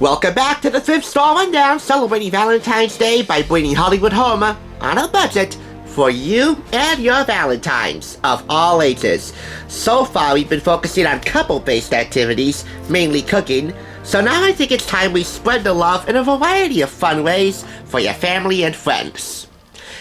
Welcome back to the Thrift Store Rundown, celebrating Valentine's Day by bringing Hollywood home on a budget for you and your Valentines of all ages. So far, we've been focusing on couple-based activities, mainly cooking, so now I think it's time we spread the love in a variety of fun ways for your family and friends.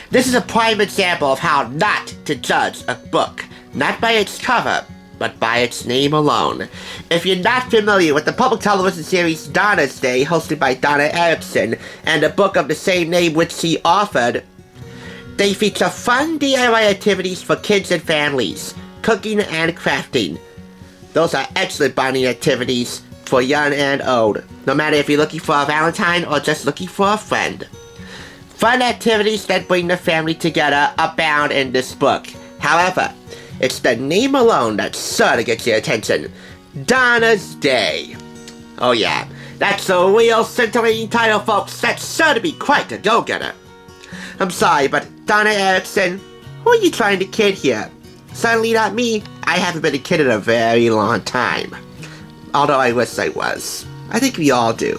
This is a prime example of how not to judge a book, not by its cover, but by its name alone. If you're not familiar with the public television series Donna's Day, hosted by Donna Erickson, and a book of the same name which she authored, they feature fun DIY activities for kids and families, cooking and crafting. Those are excellent bonding activities for young and old, no matter if you're looking for a Valentine or just looking for a friend. Fun activities that bring the family together abound in this book. However, it's the name alone that's sure to get your attention. Donna's Day. Oh yeah, that's a real scintillating title, folks. That's sure to be quite a go-getter. I'm sorry, but Donna Erickson, who are you trying to kid here? Certainly not me. I haven't been a kid in a very long time. Although I wish I was. I think we all do.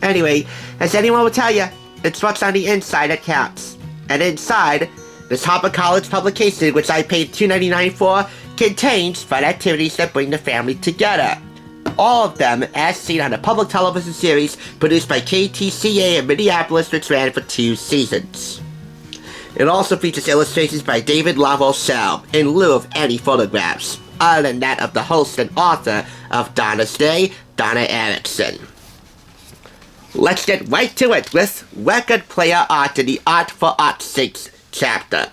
Anyway, as anyone will tell you, it's what's on the inside that counts. And inside, this Harper College publication, which I paid $2.99 for, contains fun activities that bring the family together. All of them as seen on a public television series produced by KTCA in Minneapolis, which ran for 2 seasons. It also features illustrations by David Lavoselle in lieu of any photographs, other than that of the host and author of Donna's Day, Donna Iannelli. Let's get right to it with record player art in the Art for Art's Sake chapter.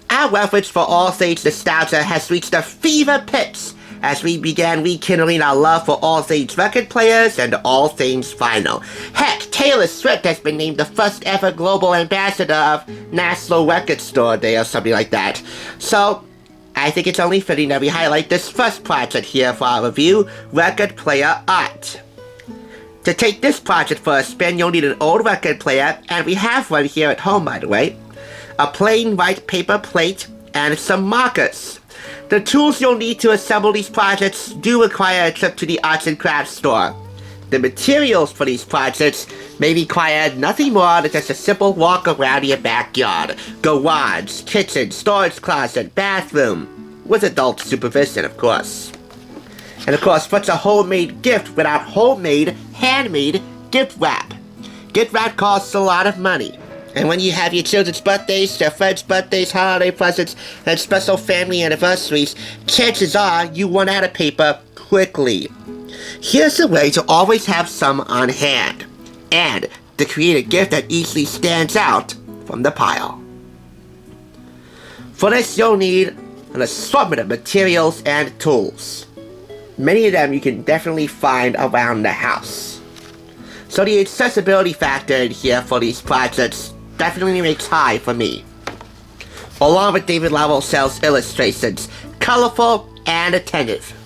Our reference for all things nostalgia has reached a fever pitch as we began rekindling our love for all things record players and all things vinyl. Heck, Taylor Swift has been named the first ever global ambassador of National Record Store Day or something like that. So, I think it's only fitting that we highlight this first project here for our review, record player art. To take this project for a spin, you'll need an old record player, and we have one here at home, by the way, a plain white paper plate, and some markers. The tools you'll need to assemble these projects do require a trip to the arts and crafts store. The materials for these projects may require nothing more than just a simple walk around your backyard, garage, kitchen, storage closet, bathroom, with adult supervision, of course. And of course, what's a homemade gift without homemade, handmade gift wrap? Gift wrap costs a lot of money. And when you have your children's birthdays, their friends' birthdays, holiday presents, and special family anniversaries, chances are you run out of paper quickly. Here's a way to always have some on hand, and to create a gift that easily stands out from the pile. For this, you'll need an assortment of materials and tools. Many of them you can definitely find around the house. So the accessibility factor in here for these projects definitely makes high for me. Along with David Lavelselle's illustrations, colorful and attentive.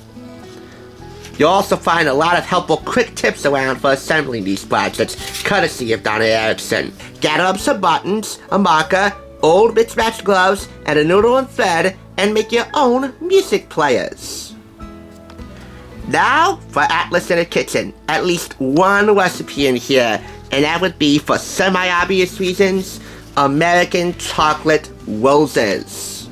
You'll also find a lot of helpful quick tips around for assembling these projects, courtesy of Donna Erickson. Gather up some buttons, a marker, old mismatched gloves, and a noodle and thread, and make your own music players. Now, for Atlas in the Kitchen, at least one recipe in here, and that would be, for semi-obvious reasons, American chocolate roses.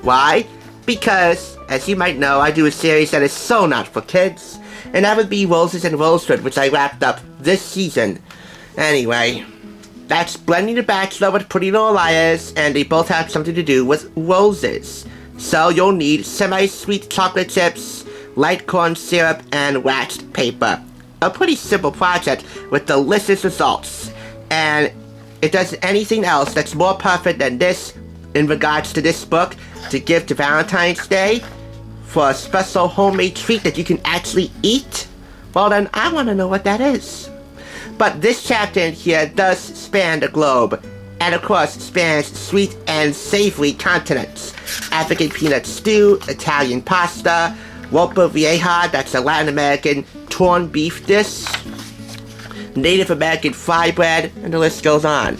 Why? Because, as you might know, I do a series that is so not for kids, and that would be Roses and Rosewood, which I wrapped up this season. Anyway, that's blending the Bachelor with Pretty Little Liars, and they both have something to do with roses. So you'll need semi-sweet chocolate chips, light corn syrup, and waxed paper. A pretty simple project with delicious results, and it does anything else that's more perfect than this in regards to this book to give to Valentine's Day for a special homemade treat that you can actually eat. Well then, I want to know what that is. But this chapter in here does span the globe, and of course spans sweet and savory continents. African peanut stew, Italian pasta, ropa vieja, that's a Latin American corned beef dish, Native American fry bread, and the list goes on.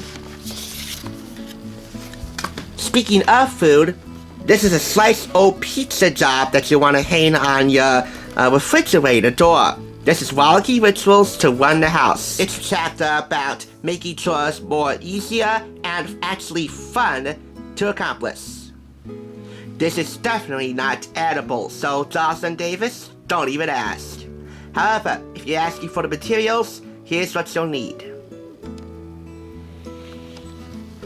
Speaking of food, this is a sliced old pizza job that you want to hang on your refrigerator door. This is Wallachy Rituals to Run the House. It's a chapter about making chores more easier and actually fun to accomplish. This is definitely not edible, so Jocelyn Davis, don't even ask. However, if you're asking for the materials, here's what you'll need.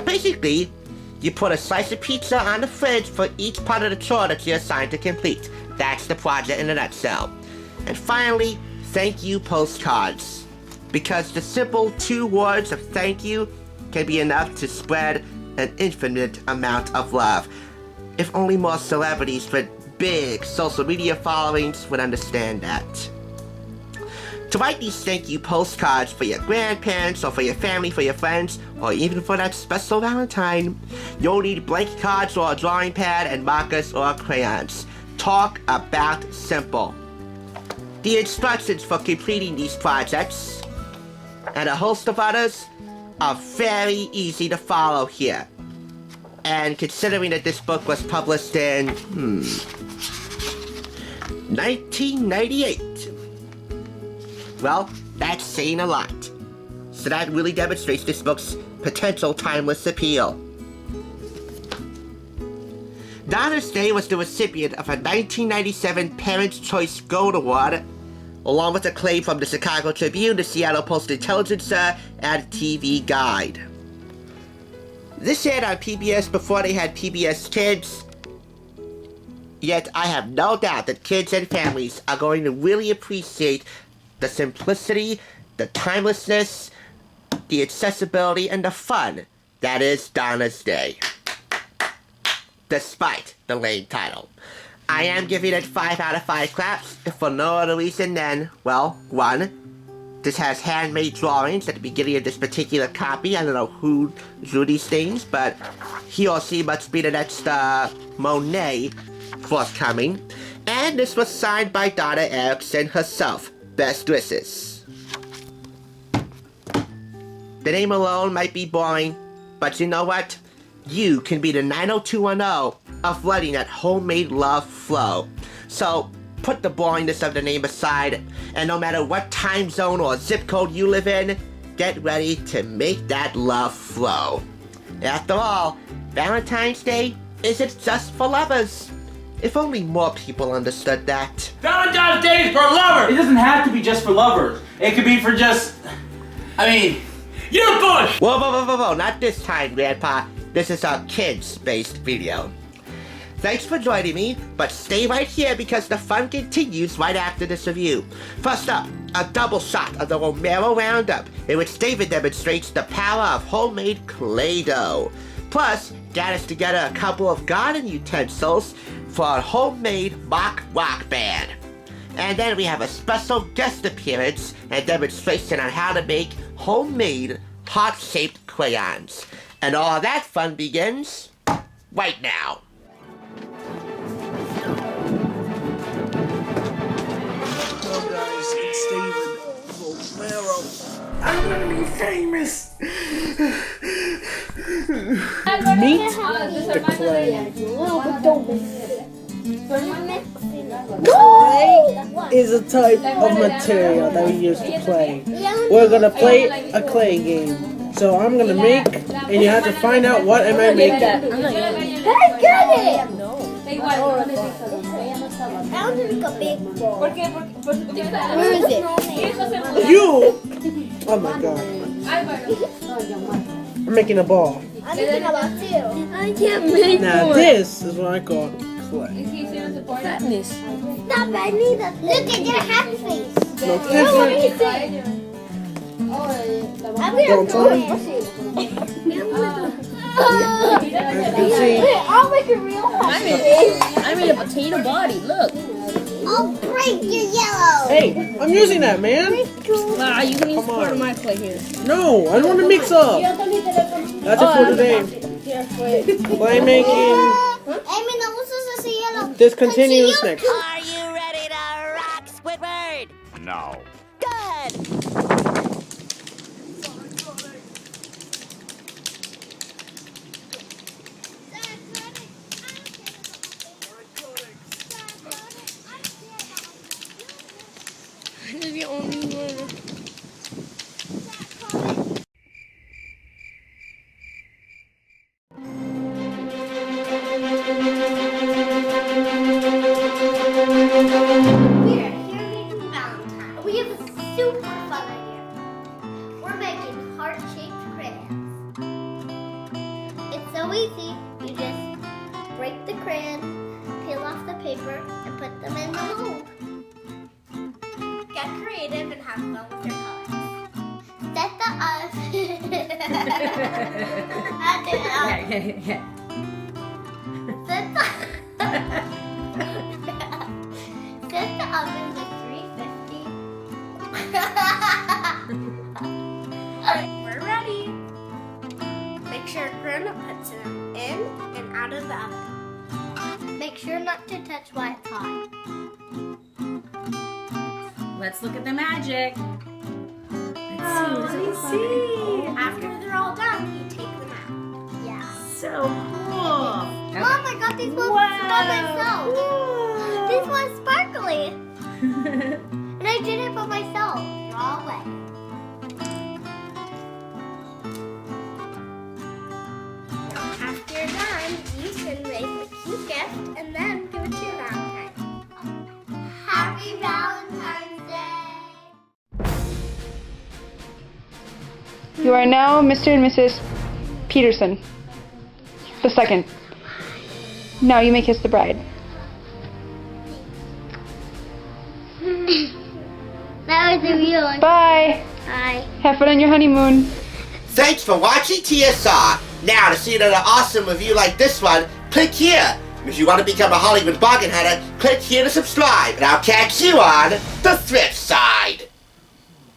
Basically, you put a slice of pizza on the fridge for each part of the chore that you're assigned to complete. That's the project in a nutshell. And finally, thank you postcards. Because the simple 2 words of thank you can be enough to spread an infinite amount of love. If only more celebrities with big social media followings would understand that. To write these thank you postcards for your grandparents or for your family, for your friends, or even for that special Valentine, you'll need blank cards or a drawing pad and markers or crayons. Talk about simple. The instructions for completing these projects, and a host of others, are very easy to follow here. And considering that this book was published in, 1998, well, that's saying a lot. So that really demonstrates this book's potential timeless appeal. Donna's Day was the recipient of a 1997 Parents' Choice Gold Award, along with acclaim from the Chicago Tribune, the Seattle Post-Intelligencer, and TV Guide. This aired on PBS before they had PBS Kids, yet I have no doubt that kids and families are going to really appreciate the simplicity, the timelessness, the accessibility, and the fun that is Donna's Day. Despite the lame title. I am giving it 5 out of 5 claps, if for no other reason than, well, 1, this has handmade drawings at the beginning of this particular copy. I don't know who drew these things, but he or she must be the next Monet forthcoming. And this was signed by Donna Erickson herself. Best wishes. The name alone might be boring, but you know what? You can be the 90210 of letting that homemade love flow. So, put the boringness of the name aside, and no matter what time zone or zip code you live in, get ready to make that love flow. After all, Valentine's Day isn't just for lovers. If only more people understood that. Valentine's Day is for lovers! It doesn't have to be just for lovers. It could be for just... you bush! Whoa, not this time, Grandpa. This is a kids-based video. Thanks for joining me, but stay right here because the fun continues right after this review. First up, a double shot of the Romero Roundup, in which David demonstrates the power of homemade clay dough. Plus, gathers together a couple of garden utensils for a homemade mock rock band. And then we have a special guest appearance and demonstration on how to make homemade heart-shaped crayons. And all that fun begins right now. Hello guys, it's David Romero. I'm gonna be famous. Meet the clay. Clay is a type of material that we use to play. We're gonna play a clay game. So I'm gonna make, and you have to find out what am I making. I get it! No. I want to make a big ball. Where is it? You! Oh my god. I'm making a ball. I'm making a ball too. I can't make Now this is what I call clay. fatness. Stop, I need a look at your happy face. No different. I'm gonna throw it. As you can see, I'll make a real happy I made a potato body, look. I'll break your yellow. hey, I'm using that, man. Nah, you can use Come part on. of my clay here. No, I don't want to mix up. That's it for today. Clay making. This continues next. Are you ready to rock, Squidward? No. Good! This is your own easy. You just break the crayon, peel off the paper, and put them in the mold. Get creative and have fun with your colors. Set the Set the oven to 350. We're ready. Make sure grown-up puts them in and out of the oven. Make sure not to touch while it's hot. Let's look at the magic. Let's see. After they're all done, you take them out. Yeah. So cool. Mom, I got these ones by myself. These ones sparkly. And I did it by myself. Draw away. Now, after you're done, you can make a cute gift and then give it to your Valentine. Happy Valentine's Day! You are now Mr. and Mrs. Peterson, the second. Now you may kiss the bride. That was a real one. Bye. Bye. Have fun on your honeymoon. Thanks for watching TSR. Now, to see another awesome review like this one, click here. If you want to become a Hollywood bargain hunter, click here to subscribe, and I'll catch you on the thrift side.